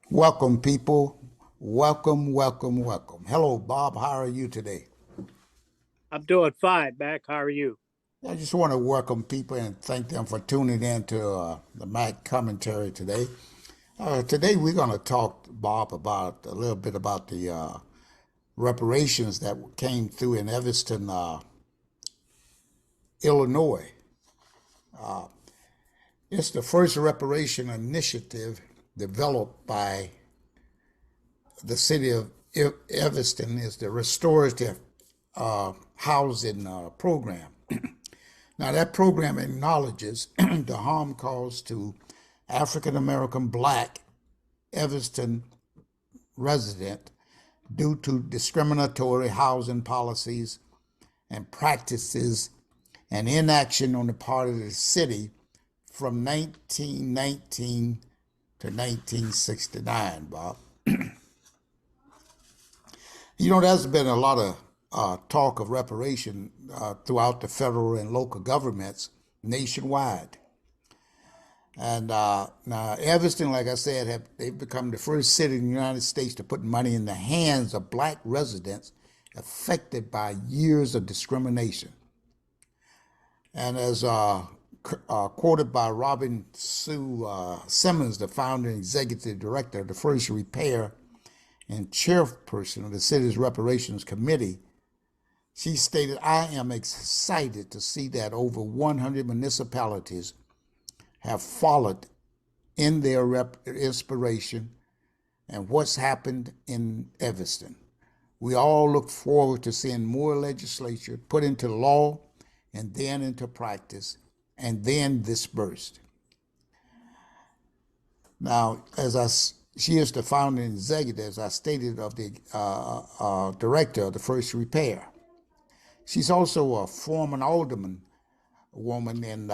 Welcome, people. Welcome, welcome, welcome. Hello, Bob. How are you today? I'm doing fine, Mac. How are you? I just want to welcome people and thank them for tuning in to the Mac commentary today. Today, we're going to talk, Bob, about a little bit about the reparations that came through in Evanston, Illinois. It's the first reparation initiative developed by the city of Evanston. Is the restorative housing program. Now, that program acknowledges the harm caused to African American Black Evanston resident due to discriminatory housing policies and practices and inaction on the part of the city from 1919 to 1969, Bob. There's been a lot of talk of reparation throughout the federal and local governments nationwide. And now Evanston, like I said, they've become the first city in the United States to put money in the hands of Black residents affected by years of discrimination. And as quoted by Robin Sue Simmons, the founder and executive director of the First Repair and chairperson of the city's reparations committee, she stated, "I am excited to see that over 100 municipalities have followed in their inspiration and what's happened in Evanston. We all look forward to seeing more legislation put into law and then into practice and then dispersed." Now, she is the founder and executive, as I stated, of the director of the First Repair. She's also a former alderman woman in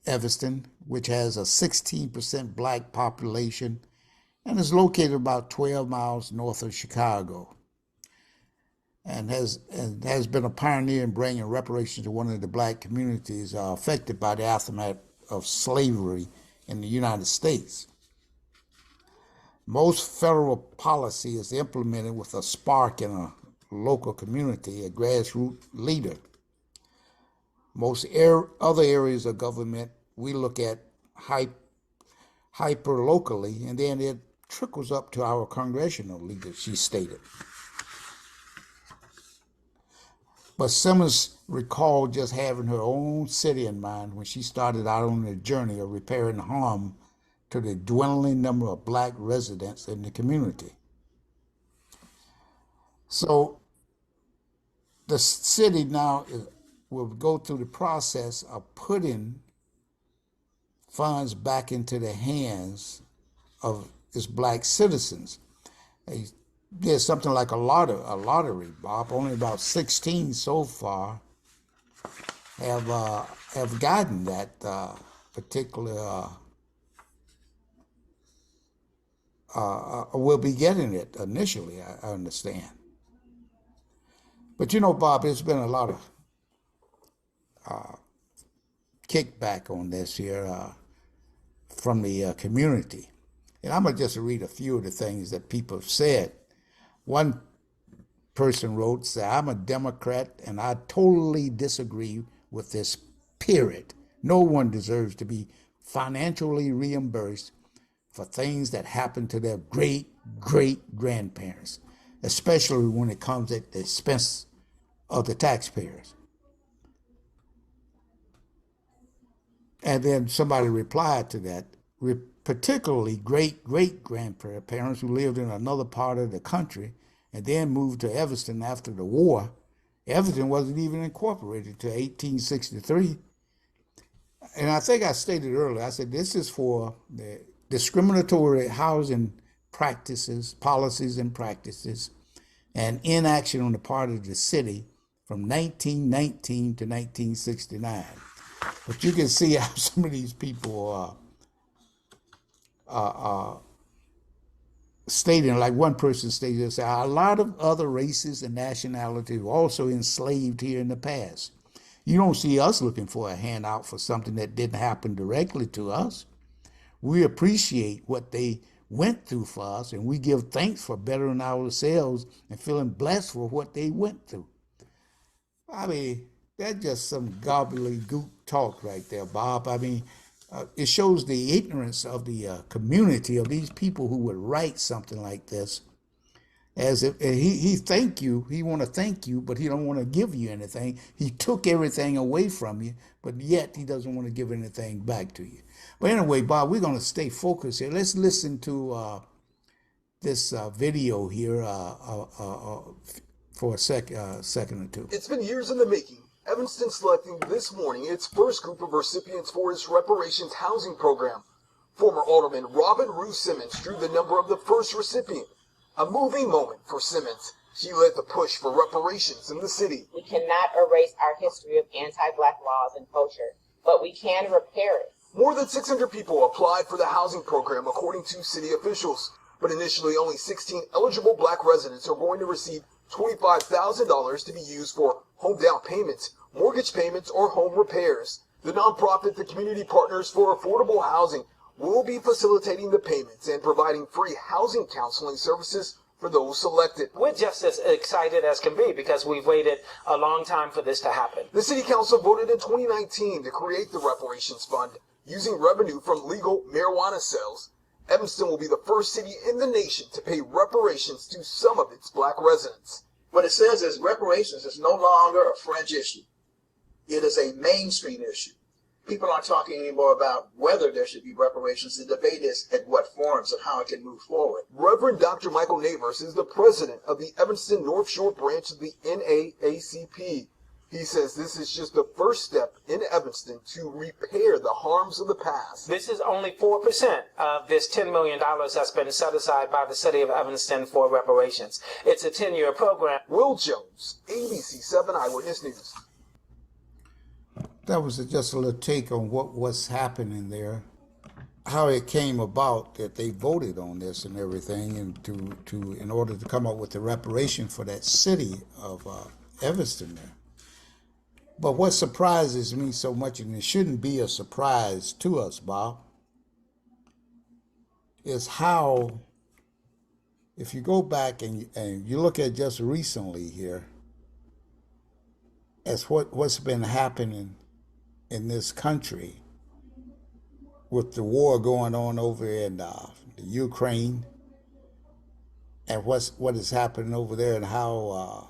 Evanston, which has a 16% Black population and is located about 12 miles north of Chicago, and has been a pioneer in bringing reparations to one of the Black communities affected by the aftermath of slavery in the United States. Most federal policy is implemented with a spark in a local community, a grassroots leader. Most other areas of government we look at hyper locally, and then it trickles up to our congressional leaders, she stated. But Simmons recalled just having her own city in mind when she started out on the journey of repairing harm to the dwindling number of Black residents in the community. So the city now will go through the process of putting funds back into the hands of its Black citizens. They did something like a lottery, Bob. Only about 16 so far have gotten that particular. Will be getting it initially, I understand. But Bob, there's been a lot of kickback on this here from the community. And I'm going to just read a few of the things that people have said. One person wrote, say, "I'm a Democrat and I totally disagree with this, period. No one deserves to be financially reimbursed for things that happened to their great-great-grandparents, especially when it comes at the expense of the taxpayers." And then somebody replied to that, particularly great-great-grandparents who lived in another part of the country and then moved to Evanston after the war. Evanston wasn't even incorporated until 1863. And I think I stated earlier, I said this is for the discriminatory housing practices, policies and practices, and inaction on the part of the city from 1919 to 1969. But you can see how some of these people are stating, like one person stated, a lot of other races and nationalities were also enslaved here in the past. You don't see us looking for a handout for something that didn't happen directly to us. We appreciate what they went through for us, and we give thanks for bettering ourselves and feeling blessed for what they went through. I mean, that's just some gobbledygook talk right there, Bob. I mean, it shows the ignorance of the community of these people who would write something like this. As if he thank you, he want to thank you, but he don't want to give you anything. He took everything away from you, but yet he doesn't want to give anything back to you. But anyway, Bob, we're going to stay focused here. Let's listen to this video here for a second or two. It's been years in the making. Evanston selecting this morning its first group of recipients for its reparations housing program. Former Alderman Robin Rue Simmons drew the number of the first recipient. A moving moment for Simmons. She led the push for reparations in the city. We cannot erase our history of anti-Black laws and culture, but we can repair it. More than 600 people applied for the housing program, according to city officials. But initially, only 16 eligible Black residents are going to receive $25,000 to be used for home down payments, mortgage payments, or home repairs. The nonprofit, the Community Partners for Affordable Housing, will be facilitating the payments and providing free housing counseling services for those selected. We're just as excited as can be because we've waited a long time for this to happen. The City Council voted in 2019 to create the Reparations Fund using revenue from legal marijuana sales. Evanston will be the first city in the nation to pay reparations to some of its Black residents. What it says is reparations is no longer a fringe issue. It is a mainstream issue. People aren't talking anymore about whether there should be reparations. The debate is at what forms and how it can move forward. Reverend Dr. Michael Neighbors is the president of the Evanston North Shore branch of the NAACP. He says this is just the first step in Evanston to repair the harms of the past. This is only 4% of this $10 million that's been set aside by the city of Evanston for reparations. It's a 10-year program. Will Jones, ABC 7 Eyewitness News. That was just a little take on what's happening there, how it came about that they voted on this and everything, and in order to come up with the reparation for that city of Evanston there. But what surprises me so much, and it shouldn't be a surprise to us, Bob, is how, if you go back and you look at just recently here, as what's been happening in this country with the war going on over in the Ukraine, and what is happening over there, and how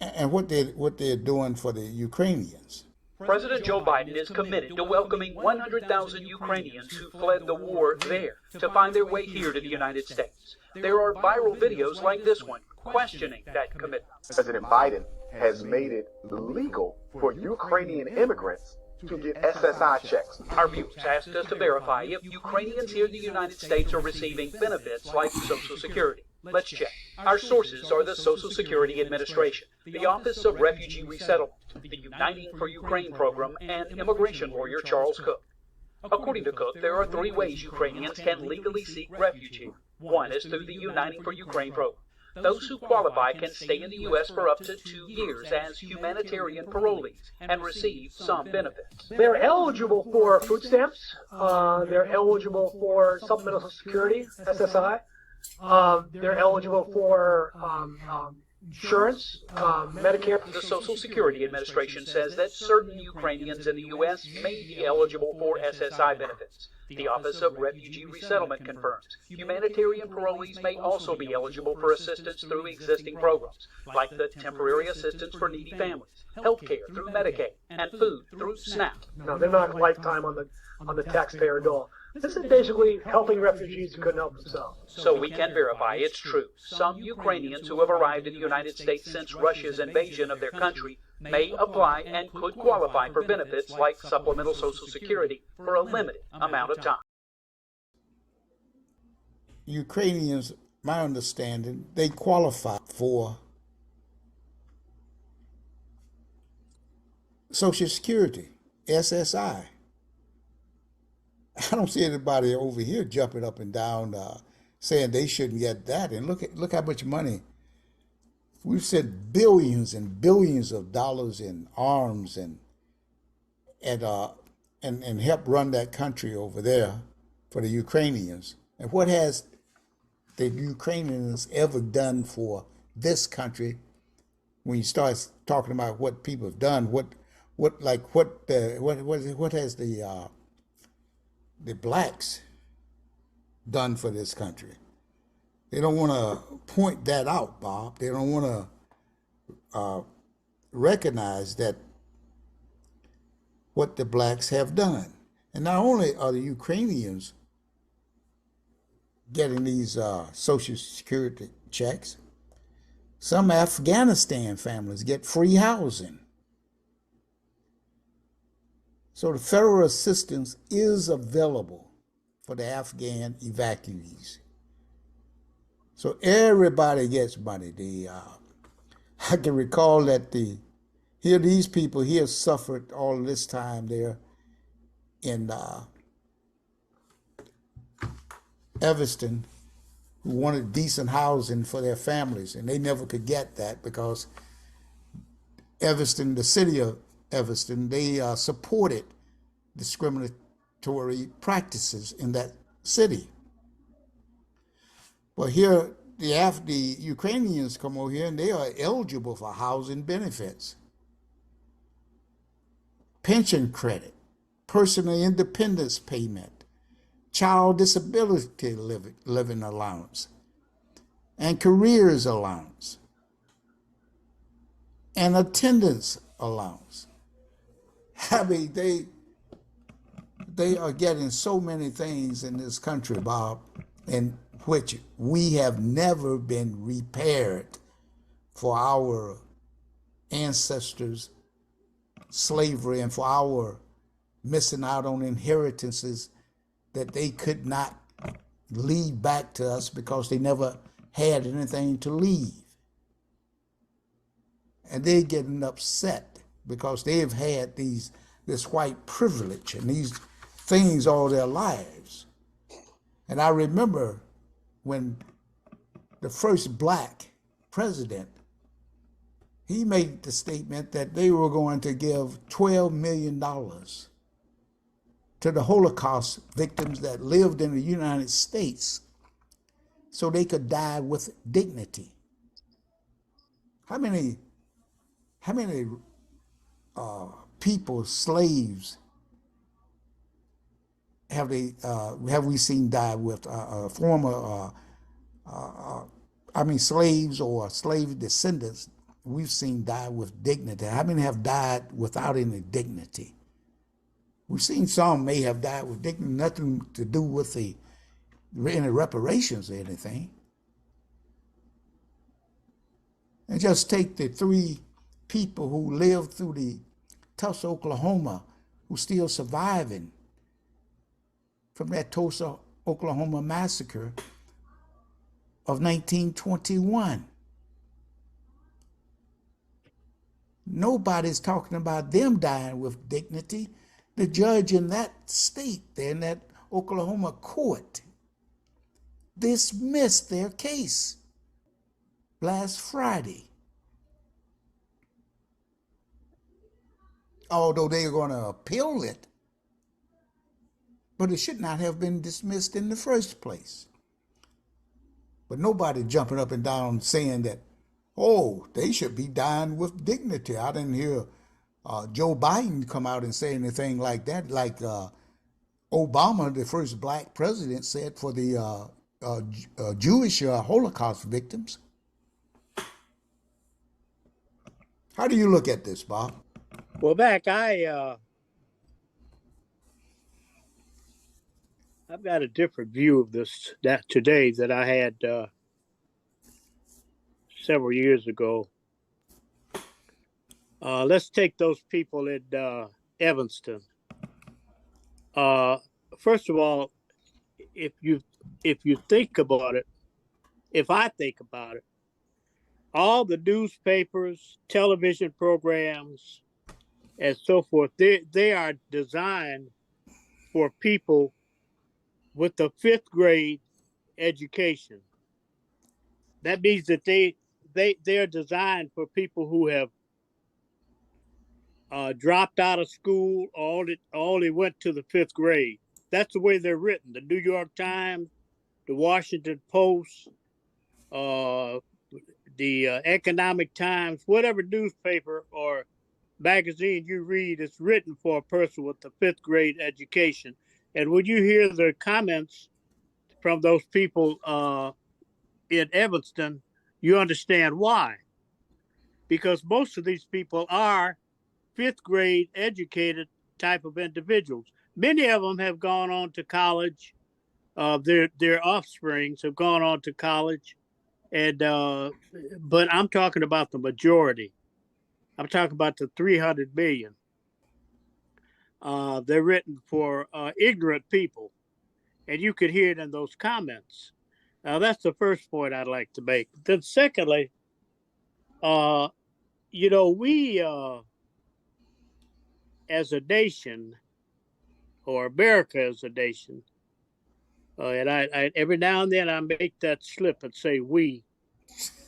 and what they're doing for the Ukrainians. President Joe Biden is committed to welcoming 100,000 Ukrainians who fled the war there to find their way here to the United States. There are viral videos like this one questioning that commitment. President Biden has made it legal for Ukrainian immigrants to get SSI checks. Our viewers asked us to verify if Ukrainians here in the United States are receiving benefits like Social Security. Let's check. Our sources are the Social Security Administration, the Office of Refugee Resettlement, the Uniting for Ukraine program, and immigration lawyer Charles Cook. According to Cook, there are 3 ways Ukrainians can legally seek refuge here. One is through the Uniting for Ukraine program. Those who qualify can stay in the U.S. for up to 2 years as humanitarian parolees and receive some benefits. They're eligible for food stamps. They're eligible for supplemental Social Security, SSI. They're eligible for insurance, Medicare. The Social Security Administration says that certain Ukrainians in the U.S. may be eligible for SSI benefits. The Office of Refugee Resettlement confirms humanitarian parolees may also be eligible for assistance through existing programs, like the Temporary Assistance for Needy Families, health care through Medicaid, and food through SNAP. No, they're not lifetime on the taxpayer dole. This is basically helping refugees who couldn't help themselves. So we can verify it's true. Some Ukrainians who have arrived in the United States since Russia's invasion of their country may apply and could qualify for benefits like supplemental Social Security for a limited amount of time. Ukrainians, my understanding, they qualify for Social Security, SSI. I don't see anybody over here jumping up and down saying they shouldn't get that. And look how much money. We've sent billions and billions of dollars in arms and help run that country over there. for the Ukrainians. And what has the Ukrainians ever done for this country? When you start talking about what people have done, what has the blacks done for this country? They don't want to point that out, Bob. They don't want to recognize that what the blacks have done. And not only are the Ukrainians getting these Social Security checks, some Afghanistan families get free housing. So the federal assistance is available for the Afghan evacuees. So everybody gets money. I can recall that these people here suffered all this time there in Evanston, who wanted decent housing for their families, and they never could get that because Evanston, the city of Evanston, they supported discriminatory practices in that city. But here, the Ukrainians come over here and they are eligible for housing benefits, pension credit, personal independence payment, child disability living allowance, and careers allowance, and attendance allowance. I mean, they are getting so many things in this country, Bob, in which we have never been repaired for our ancestors' slavery and for our missing out on inheritances that they could not leave back to us because they never had anything to leave. And they're getting upset because they've had this white privilege and these things all their lives. And I remember when the first black president, he made the statement that they were going to give $12 million to the Holocaust victims that lived in the United States so they could die with dignity. How many people, slaves, have we seen die with slaves or slave descendants we've seen die with dignity? How many have died without any dignity? We've seen some may have died with dignity, nothing to do with any reparations or anything. And just take the 3 people who lived through the Tulsa, Oklahoma, who still surviving from that Tulsa, Oklahoma massacre of 1921. Nobody's talking about them dying with dignity. The judge in that state, there in that Oklahoma court, dismissed their case last Friday. Although they are going to appeal it, but it should not have been dismissed in the first place. But nobody jumping up and down saying that, oh, they should be dying with dignity. I didn't hear Joe Biden come out and say anything like that, like Obama, the first black president, said for the Jewish Holocaust victims. How do you look at this, Bob? Well, I've got a different view of this today that I had several years ago. Let's take those people in Evanston. First of all, if you think about it, if I think about it, all the newspapers, television programs, and so forth, they are designed for people with a 5th grade education. That means that they're designed for people who have dropped out of school or only went to the 5th grade. That's the way they're written. The New York Times, the Washington Post, the Economic Times, whatever newspaper or magazine you read is written for a person with a fifth grade education. And when you hear the comments from those people in Evanston, you understand why. Because most of these people are fifth grade educated type of individuals. Many of them have gone on to college. Their offsprings have gone on to college, and but I'm talking about the majority. I'm talking about the 300 million. They're written for ignorant people, and you could hear it in those comments. Now, that's the first point I'd like to make. Then, secondly, we as a nation, or America as a nation, and I every now and then I make that slip and say we,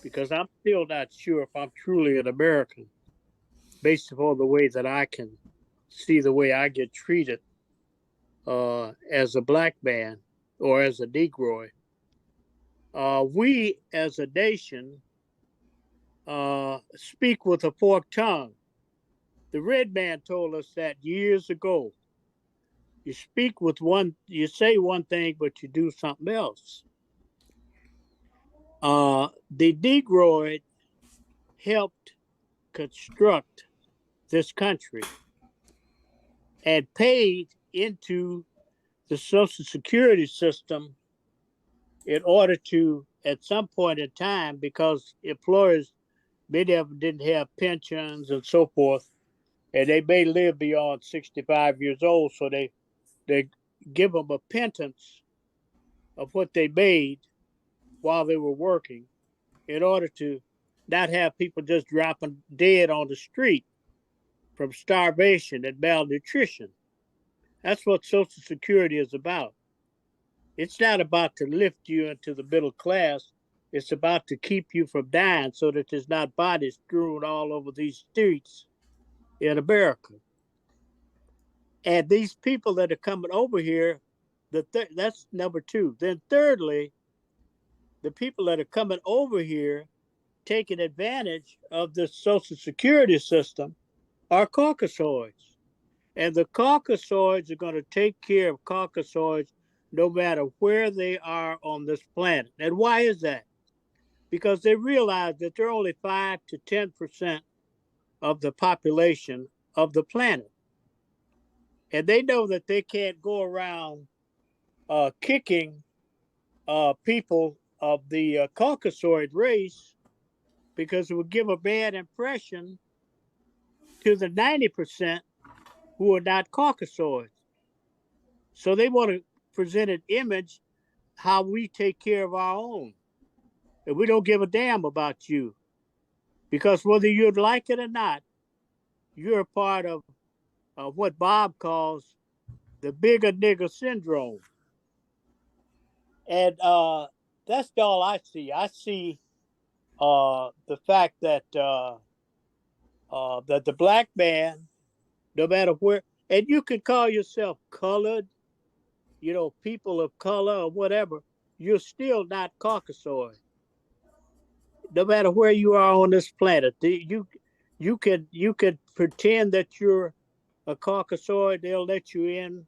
because I'm still not sure if I'm truly an American based upon the way that I can see the way I get treated as a black man or as a Negroid. We as a nation speak with a forked tongue. The red man told us that years ago. You say one thing, but you do something else. The Negroid helped construct this country and paid into the Social Security system in order to, at some point in time, because employers, many of them didn't have pensions and so forth, and they may live beyond 65 years old, so they give them a pittance of what they made while they were working in order to not have people just dropping dead on the street from starvation and malnutrition. That's what Social Security is about. It's not about to lift you into the middle class. It's about to keep you from dying so that there's not bodies strewn all over these streets in America. And these people that are coming over here, that's number two. Then thirdly, the people that are coming over here taking advantage of the Social Security system are Caucasoids. And the Caucasoids are going to take care of Caucasoids no matter where they are on this planet. And why is that? Because they realize that they're only 5 to 10% of the population of the planet. And they know that they can't go around kicking people of the Caucasoid race because it would give a bad impression to the 90% who are not Caucasoids. So they want to present an image how we take care of our own. And we don't give a damn about you. Because whether you'd like it or not, you're a part of what Bob calls the bigger nigger syndrome. And that's all I see. I see the fact that that the black man, no matter where, and you could call yourself colored, people of color or whatever, you're still not Caucasoid. No matter where you are on this planet, you can pretend that you're a Caucasoid. They'll let you in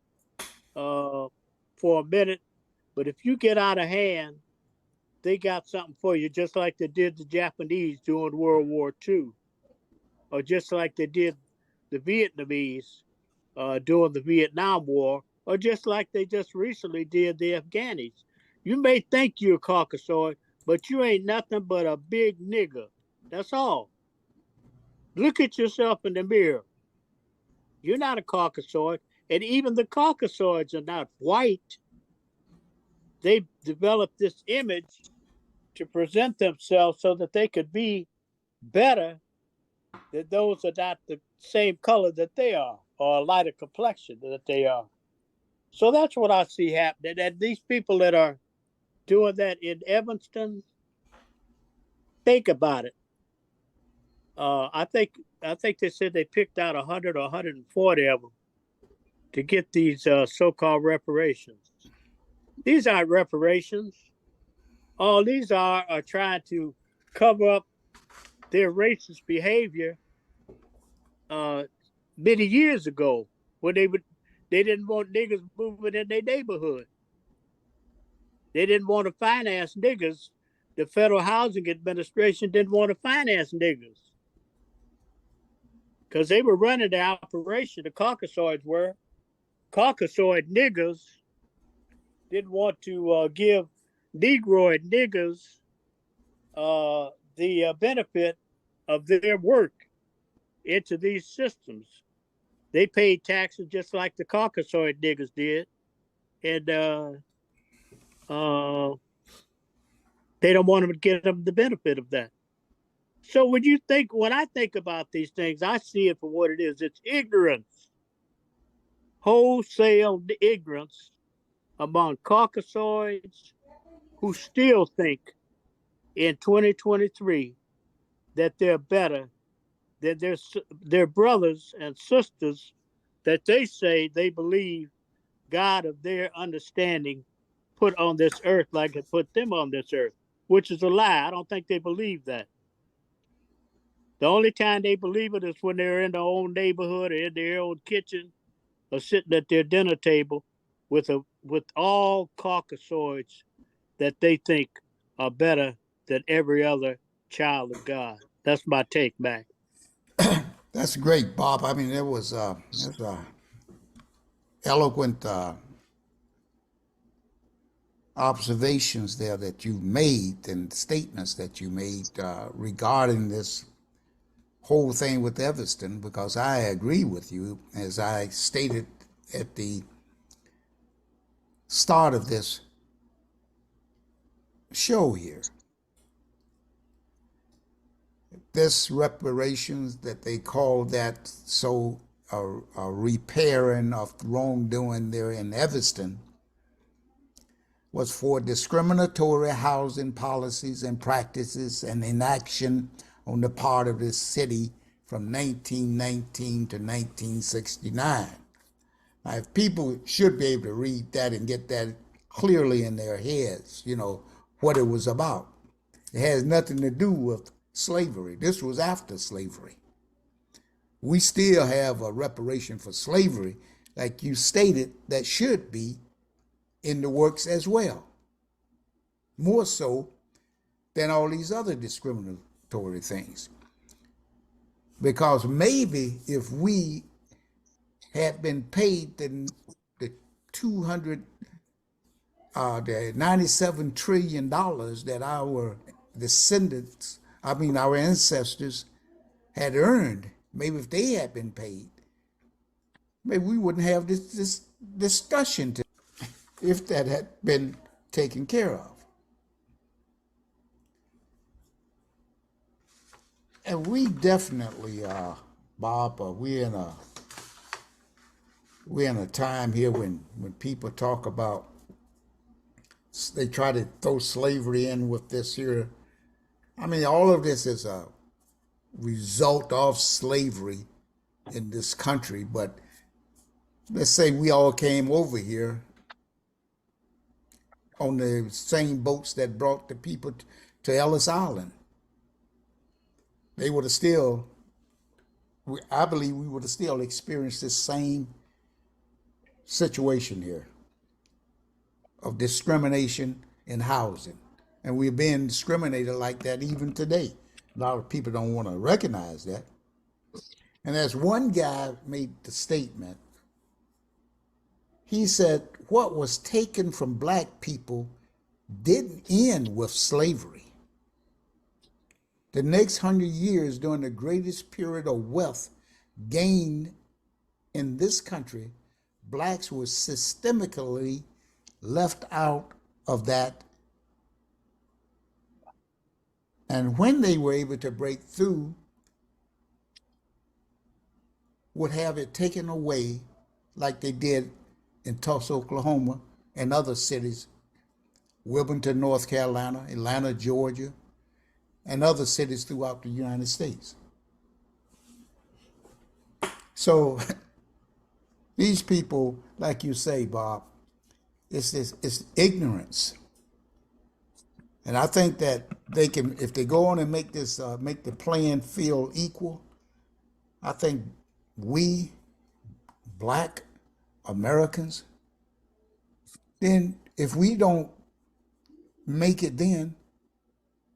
for a minute, but if you get out of hand, they got something for you, just like they did the Japanese during World War II, or just like they did the Vietnamese during the Vietnam War, or just like they just recently did the Afghanis. You may think you're a Caucasoid, but you ain't nothing but a big nigger. That's all. Look at yourself in the mirror. You're not a Caucasoid, and even the Caucasoids are not white. They've developed this image to present themselves so that they could be better than those that are not the same color that they are, or a lighter complexion that they are. So that's what I see happening. And these people that are doing that in Evanston, think about it. I think they said they picked out 100 or 140 of them to get these so-called reparations. These aren't reparations. All these are trying to cover up their racist behavior many years ago when they didn't want niggas moving in their neighborhood. They didn't want to finance niggas. The Federal Housing Administration didn't want to finance niggas because they were running the operation. The Caucasoids were. Caucasoid niggas didn't want to give Negroid niggas the benefit of their work into these systems. They paid taxes just like the Caucasoid niggas did, and they don't want them to get them the benefit of that. So when I think about these things, I see it for what it is. It's ignorance, wholesale ignorance among Caucasoids who still think in 2023 that they're better than their brothers and sisters that they say they believe God of their understanding put on this earth like it put them on this earth, which is a lie. I don't think they believe that. The only time they believe it is when they're in their own neighborhood or in their own kitchen or sitting at their dinner table with all Caucasoids that they think are better than every other child of God. That's my take, Mac. That's great, Bob. I mean, there was eloquent observations there that you made and statements that you made regarding this whole thing with Evanston, because I agree with you, as I stated at the start of this show here. This reparations that they call that a repairing of wrongdoing there in Evanston was for discriminatory housing policies and practices and inaction on the part of this city from 1919 to 1969. Now, if people should be able to read that and get that clearly in their heads, you know, what it was about. It has nothing to do with slavery. This was after slavery. We still have a reparation for slavery, like you stated, that should be in the works as well. More so than all these other discriminatory things. Because maybe if we had been paid the $97 trillion that our descendants, our ancestors had earned, maybe if they had been paid, maybe we wouldn't have this discussion if that had been taken care of. And we definitely, Bob, we're in a time here when people talk about, they try to throw slavery in with this here. I mean, all of this is a result of slavery in this country, but let's say we all came over here on the same boats that brought the people to Ellis Island. They would have still, I believe we would have still experienced this same situation here of discrimination in housing. And we're being discriminated like that even today. A lot of people don't want to recognize that. And as one guy made the statement, he said, what was taken from black people didn't end with slavery. The next 100 years, during the greatest period of wealth gained in this country, blacks were systemically left out of that. And when they were able to break through, would have it taken away like they did in Tulsa, Oklahoma, and other cities, Wilmington, North Carolina, Atlanta, Georgia, and other cities throughout the United States. So These people, like you say, Bob, it's ignorance. And I think that they can, if they go on and make this, make the playing field equal, I think we, black Americans, then if we don't make it then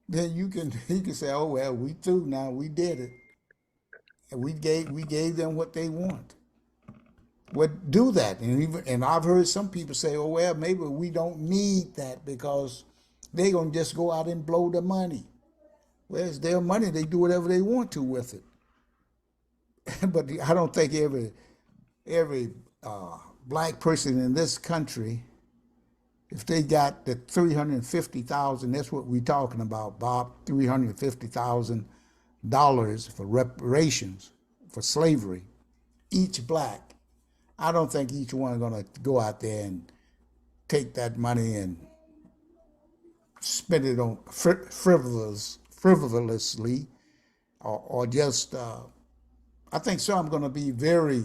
you can say, oh well, we through now, we did it. And we gave them what they want. Would do that. And I've heard some people say, oh well, maybe we don't need that because they're gonna just go out and blow the money. Well, it's their money, they do whatever they want to with it. But I don't think every black person in this country, if they got the 350,000, that's what we're talking about, Bob, $350,000 for reparations for slavery, each black. I don't think each one is going to go out there and take that money and spend it on frivolously, or just. I think some are going to be very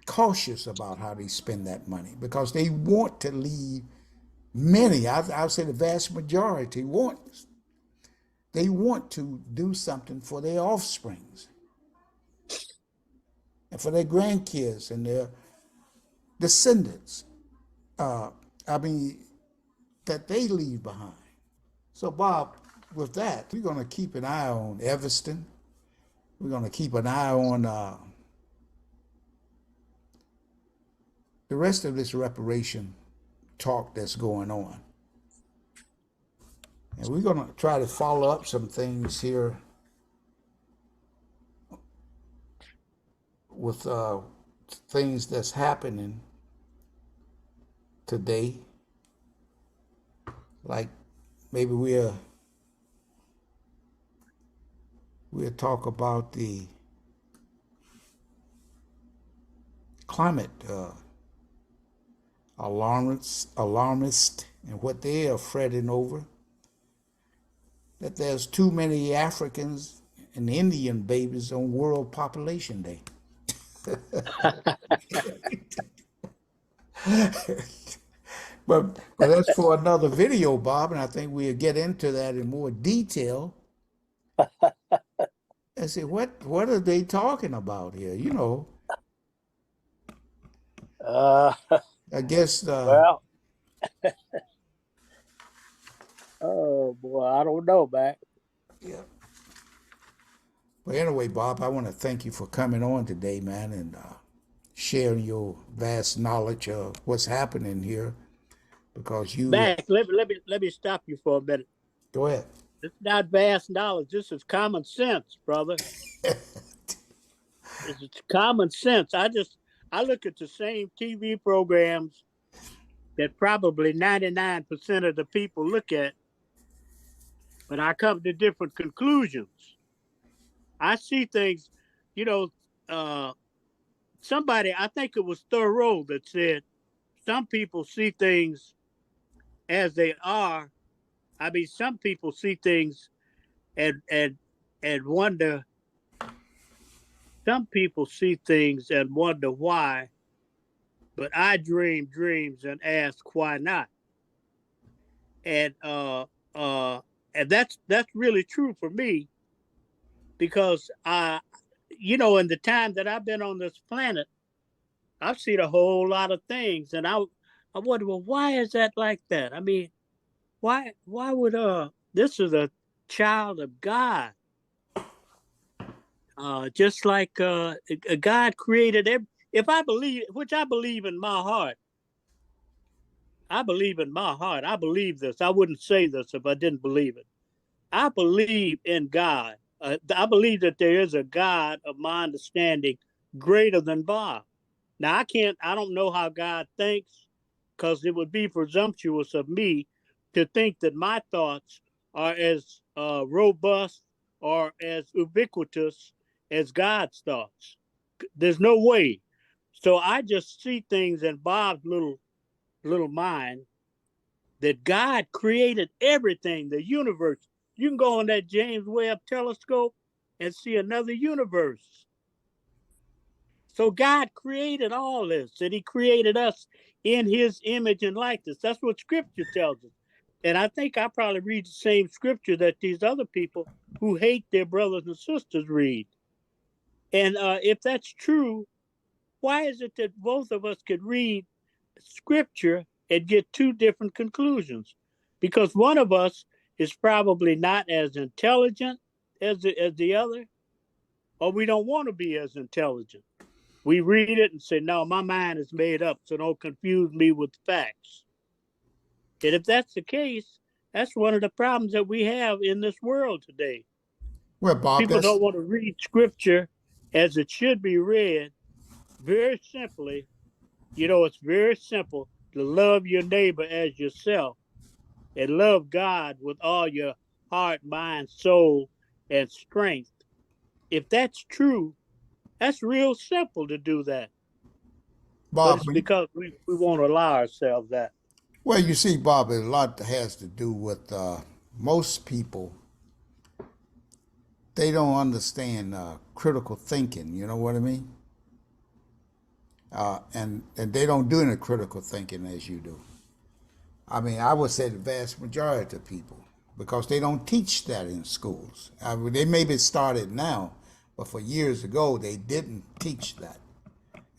cautious about how they spend that money because they want to leave. Many, I would say the vast majority, they want to do something for their offsprings and for their grandkids and their descendants. I mean, that they leave behind. So, Bob, with that, we're going to keep an eye on Evanston. We're going to keep an eye on the rest of this reparation talk that's going on. And we're going to try to follow up some things here with things that's happening today. Like maybe we'll talk about the climate alarmists and what they are fretting over. That there's too many Africans and Indian babies on World Population Day. But that's for another video, Bob, and I think we'll get into that in more detail. I say, what are they talking about here? You know, I guess. Well, oh boy, I don't know, man. Yeah. But anyway, Bob, I want to thank you for coming on today, man, and sharing your vast knowledge of what's happening here. Because you, Mac, let me stop you for a minute. Go ahead. It's not vast knowledge. This is common sense, brother. It's common sense. I look at the same TV programs that probably 99% of the people look at, but I come to different conclusions. I see things, you know, somebody, I think it was Thoreau that said, some people see things as they are. I mean, some people see things and wonder. Some people see things and wonder why, but I dream dreams and ask why not. And that's really true for me, because you know, in the time that I've been on this planet, I've seen a whole lot of things, and I wonder, well, why is that like that? I mean, why would this is a child of God, just like God created every. If I believe, which I believe in my heart, I believe this. I wouldn't say this if I didn't believe it. I believe in God. I believe that there is a God of my understanding greater than Bob. Now I don't know how God thinks, because it would be presumptuous of me to think that my thoughts are as robust or as ubiquitous as God's thoughts. There's no way. So I just see things in Bob's little mind, that God created everything, the universe. You can go on that James Webb telescope and see another universe. So God created all this, and he created us in his image and likeness. That's what scripture tells us. And I think I probably read the same scripture that these other people who hate their brothers and sisters read. And if that's true, why is it that both of us could read scripture and get two different conclusions? Because one of us is probably not as intelligent as the other, or we don't want to be as intelligent. We read it and say, no, my mind is made up, so don't confuse me with facts. And if that's the case, that's one of the problems that we have in this world today. Well, Bob, People don't want to read scripture as it should be read. Very simply, it's very simple to love your neighbor as yourself and love God with all your heart, mind, soul, and strength. If that's true, that's real simple to do that. But Bob, it's because we won't allow ourselves that. well, you see, Bob, a lot has to do with most people. They don't understand critical thinking. You know what I mean? And they don't do any critical thinking as you do. I mean, I would say the vast majority of people, because they don't teach that in schools. They maybe started now, but for years ago they didn't teach that.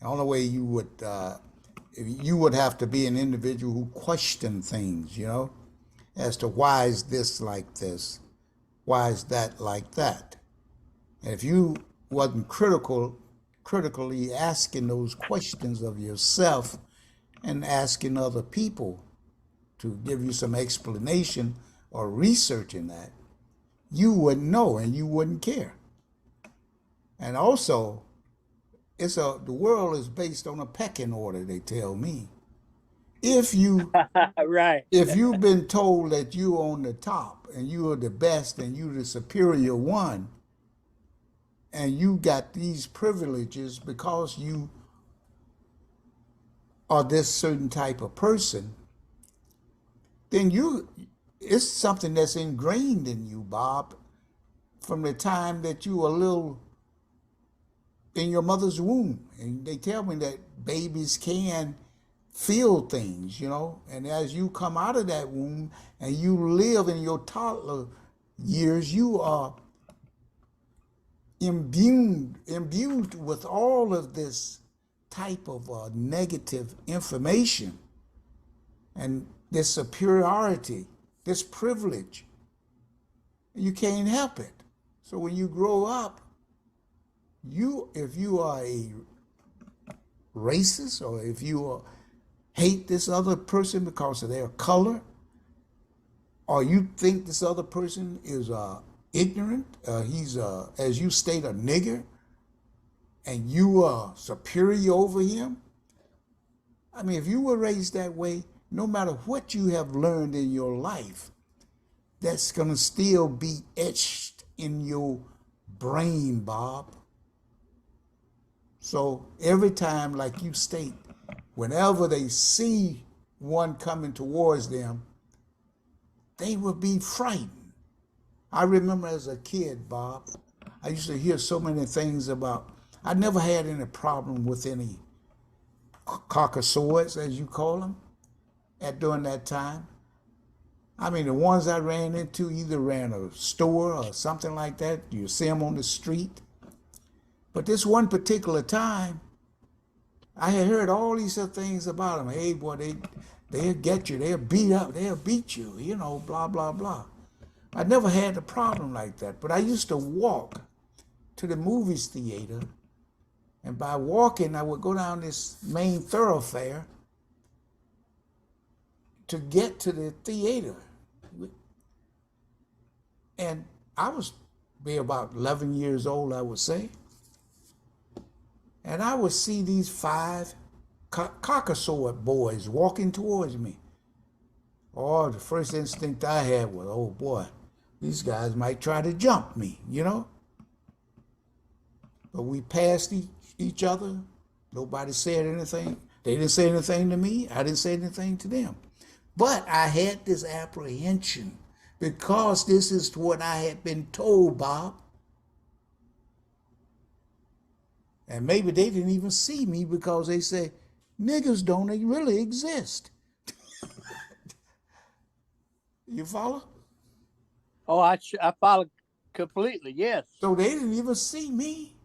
The only way you would have to be an individual who questioned things, as to why is this like this, why is that like that. And if you wasn't critically asking those questions of yourself and asking other people to give you some explanation or researching that, you wouldn't know and you wouldn't care. And also, the world is based on a pecking order, they tell me. If you right. If you've been told that you're on the top and you are the best and you're the superior one, and you got these privileges because you are this certain type of person, then it's something that's ingrained in you, Bob, from the time that you were little in your mother's womb. And they tell me that babies can feel things, and as you come out of that womb and you live in your toddler years, you are imbued with all of this type of negative information and this superiority, this privilege. You can't help it. So when you grow up, if you are a racist, or if you hate this other person because of their color, or you think this other person is ignorant, he's as you state, a nigger, and you are superior over him. I mean, if you were raised that way, no matter what you have learned in your life, that's going to still be etched in your brain, Bob. So every time, like you state, whenever they see one coming towards them, they will be frightened. I remember as a kid, Bob, I used to hear so many things about, I never had any problem with any Caucasoids, as you call them, during that time. I mean, the ones I ran into either ran a store or something like that. You see them on the street. But this one particular time, I had heard all these other things about them. Hey, boy, they'll get you. They'll beat up. They'll beat you, blah, blah, blah. I never had a problem like that. But I used to walk to the movies theater. And by walking, I would go down this main thoroughfare to get to the theater. And I was be about 11 years old, I would say. And I would see these 5 Caucasoid boys walking towards me. Oh, the first instinct I had was, oh boy, these guys might try to jump me, But we passed each other. Nobody said anything. They didn't say anything to me. I didn't say anything to them. But I had this apprehension because this is what I had been told, Bob. And maybe they didn't even see me because they say niggers don't really exist. You follow? Oh, I follow completely. Yes. So they didn't even see me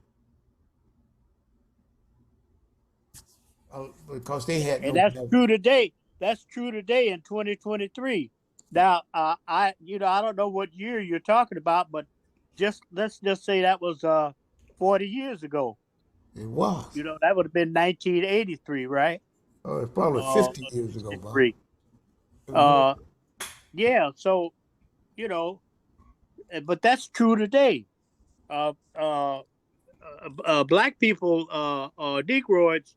because they had And no. that's true today. That's true today in 2023. Now, I don't know what year you're talking about, but let's just say that was 40 years ago. It was. That would have been 1983, right? Oh, it's probably 50 years ago, Bob. 63. Yeah. So, but that's true today. Black people, Negroids,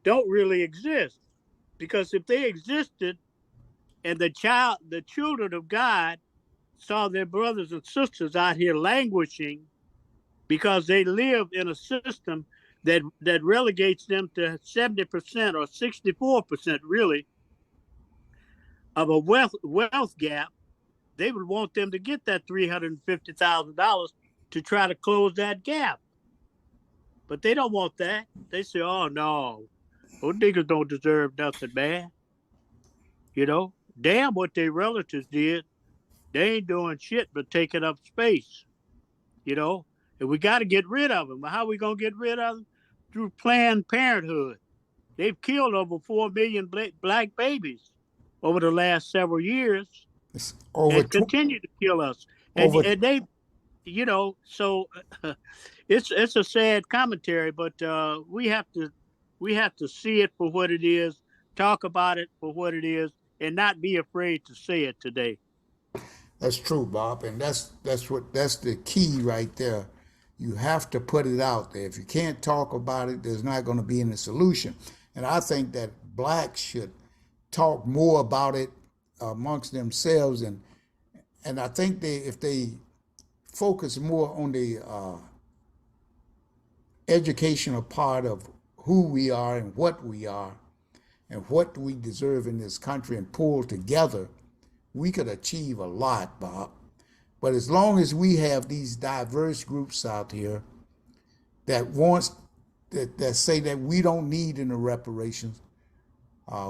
don't really exist, because if they existed and the children of God saw their brothers and sisters out here languishing because they live in a system that relegates them to 70% or 64% really of a wealth gap, they would want them to get that $350,000 to try to close that gap. But they don't want that. They say, oh, no, those niggas don't deserve nothing, man. Damn what their relatives did. They ain't doing shit but taking up space, and we got to get rid of them. How are we going to get rid of them? Through Planned Parenthood. They've killed over 4 million black babies over the last several years, and continue to kill us. And they, so it's a sad commentary, but we have to see it for what it is, talk about it for what it is, and not be afraid to say it today. That's true, Bob, and that's the key right there. You have to put it out there. If you can't talk about it, there's not going to be any solution. And I think that blacks should talk more about it amongst themselves, and I think if they focus more on the educational part of who we are and what we deserve in this country, and pull together, we could achieve a lot, Bob. But as long as we have these diverse groups out here that say that we don't need any reparations,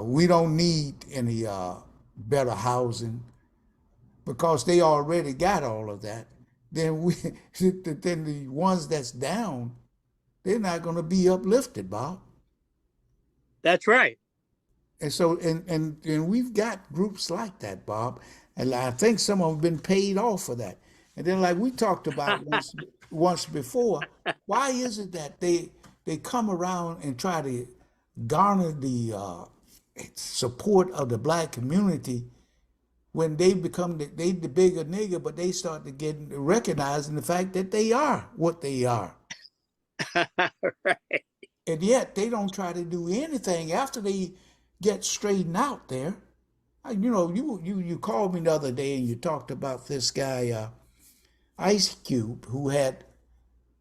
we don't need any better housing, because they already got all of that, then then the ones that's down, they're not going to be uplifted, Bob. That's right. And so, and we've got groups like that, Bob, and I think some of them have been paid off for that. And then, like we talked about once before, why is it that they come around and try to garner the support of the black community when they become the bigger nigger, but they start to get recognized in the fact that they are what they are. Right. And yet they don't try to do anything after they get straightened out there. You called me the other day and you talked about this guy, Ice Cube, who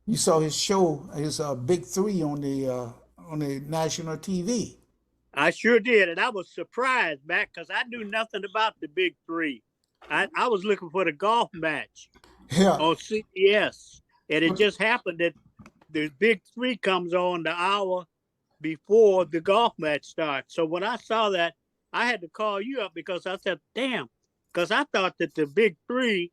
you saw his show, his Big Three on the national TV. I sure did, and I was surprised, Matt, because I knew nothing about the Big Three. I was looking for the golf match on CBS, and it just happened that the Big Three comes on the hour before the golf match starts. So when I saw that, I had to call you up, because I said, damn, because I thought that the Big Three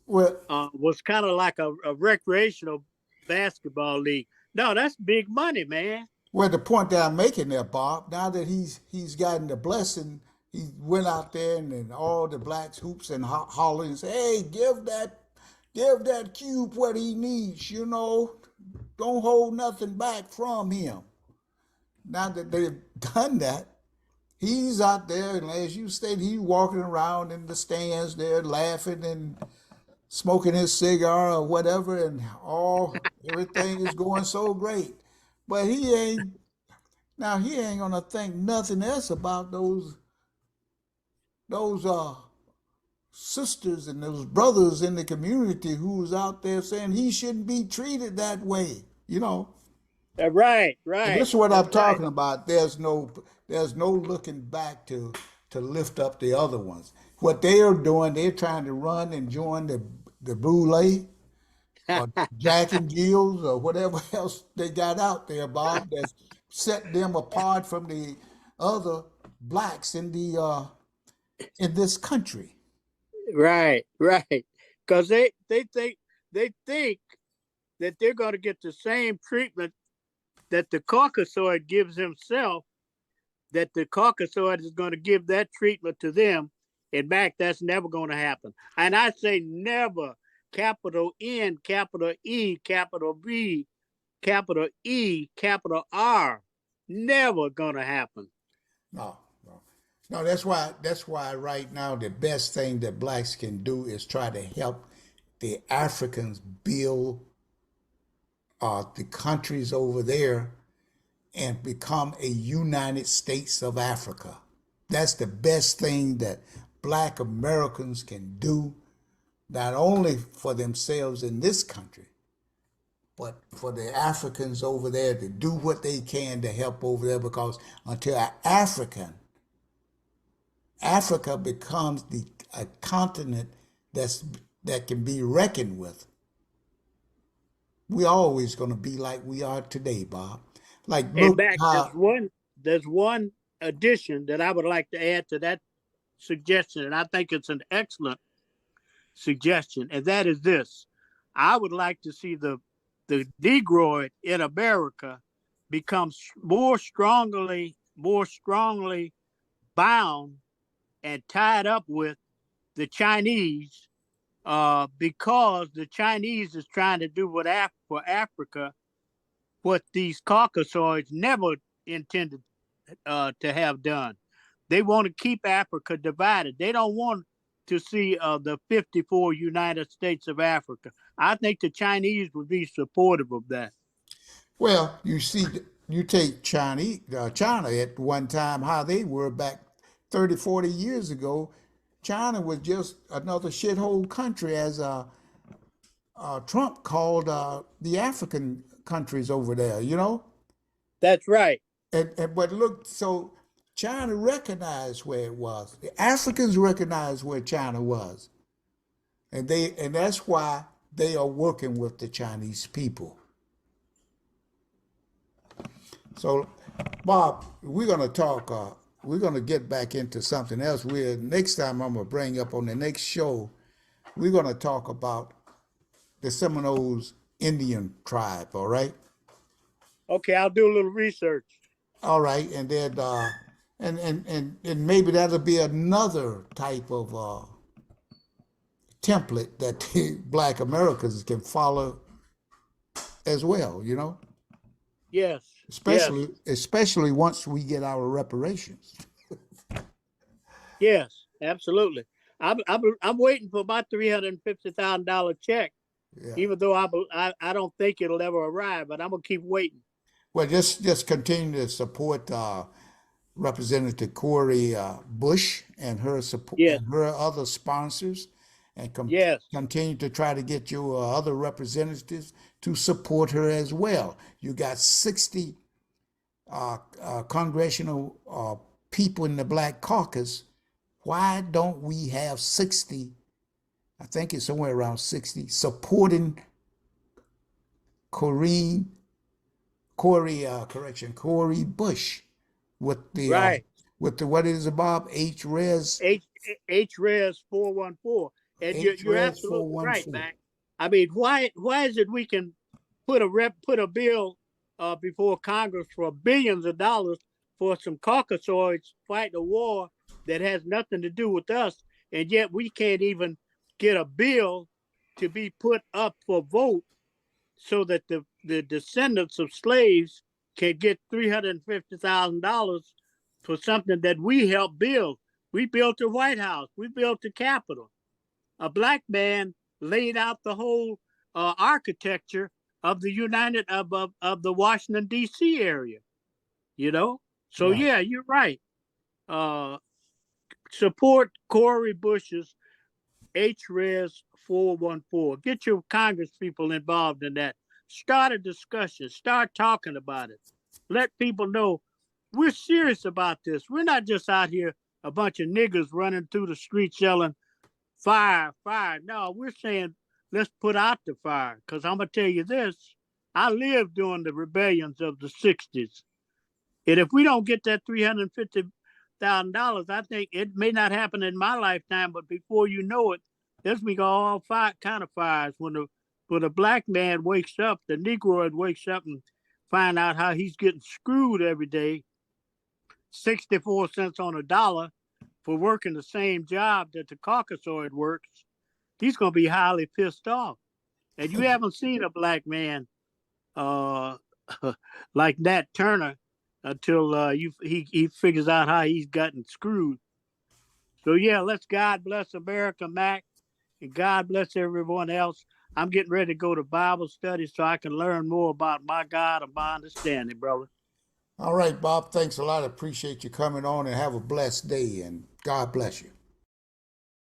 was kind of like a recreational basketball league. No, that's big money, man. Well, the point that I'm making there, Bob, now that he's gotten the blessing, he went out there and all the blacks hoops and hollering and say, hey, give that Cube what he needs, don't hold nothing back from him. Now that they've done that, he's out there, and as you stated, he's walking around in the stands there laughing and smoking his cigar or whatever, and everything is going so great. But he ain't gonna think nothing else about those sisters and those brothers in the community who's out there saying he shouldn't be treated that way, Right. And this is what I'm talking about. There's no looking back to lift up the other ones. What they are doing, they're trying to run and join the boule, or Jack and Jills or whatever else they got out there, Bob, that's set them apart from the other blacks in this country. Right, right. Because they think that they're going to get the same treatment that the Caucasoid gives himself, that the Caucasoid is going to give that treatment to them. In fact, that's never going to happen. And I say never, capital N, capital E, capital B, capital E, capital R. Never going to happen. No, no, no. That's why right now the best thing that blacks can do is try to help the Africans build the countries over there and become a United States of Africa. That's the best thing that black Americans can do, not only for themselves in this country, but for the Africans over there to do what they can to help over there, because until Africa becomes a continent that can be reckoned with, we're always going to be like we are today, Bob. Like, In look fact, how there's one addition that I would like to add to that suggestion, and I think it's an excellent suggestion, and that is this. I would like to see the Negroid in America becomes more strongly bound and tied up with the Chinese, because the Chinese is trying to do for Africa what these Caucasoids never intended to have done. They want to keep Africa divided. They don't want to see the 54 United States of Africa. I think the Chinese would be supportive of that. well, you see, you take China at one time, how they were back 30, 40 years ago. China was just another shithole country, as Trump called the African countries over there, you know? That's right. But look, so China recognized where it was. The Africans recognized where China was. And that's why they are working with the Chinese people. So, Bob, we're going to talk. We're going to get back into something else. Next time I'm going to bring up on the next show. We're going to talk about the Seminoles Indian tribe. All right. Okay, I'll do a little research. All right, and then and maybe that'll be another type of template that the Black Americans can follow as well. You know. Yes. Especially once we get our reparations. Yes, absolutely. I'm waiting for my $350,000 check, Yeah. even though I don't think it'll ever arrive, but I'm gonna keep waiting. Well, just continue to support Representative Cori Bush and her support Yes. and her other sponsors, and Yes. continue to try to get your other representatives to support her as well. You got 60 congressional people in the Black Caucus. Why don't we have 60? I think it's somewhere around 60 supporting Cori Bush with the Right. What is it, Bob? H.RS. H.RS 414, and you're absolutely right, Mac. I mean, why is it we can put a bill before Congress for billions of dollars for some Caucasoids fighting a war that has nothing to do with us, and yet we can't even get a bill to be put up for vote so that the descendants of slaves can get $350,000 for something that we helped build. We built the White House. We built the Capitol. A Black man laid out the whole architecture of the of the Washington D.C. area. You know, so Right. Yeah, you're right. Support Cori Bush's H.RS 414. Get your Congress people involved in that. Start a discussion. Start talking about it. Let people know we're serious about this. We're not just out here a bunch of niggas running through the streets yelling, fire, fire. No, we're saying, let's put out the fire. Because I'm going to tell you this, I lived during the rebellions of the 60s. And if we don't get that $350,000, I think it may not happen in my lifetime, but before you know it, there's going to be all kind of fires. When a black man wakes up, the Negroid wakes up and find out how he's getting screwed every day, 64 cents on a dollar for working the same job that the Caucasoid works, he's going to be highly pissed off. And you haven't seen a black man like Nat Turner until he figures out how he's gotten screwed. So yeah, let's God bless America, Mac, and God bless everyone else. I'm getting ready to go to Bible study so I can learn more about my God and my understanding, brother. All right, Bob, thanks a lot. I appreciate you coming on, and have a blessed day, and God bless you.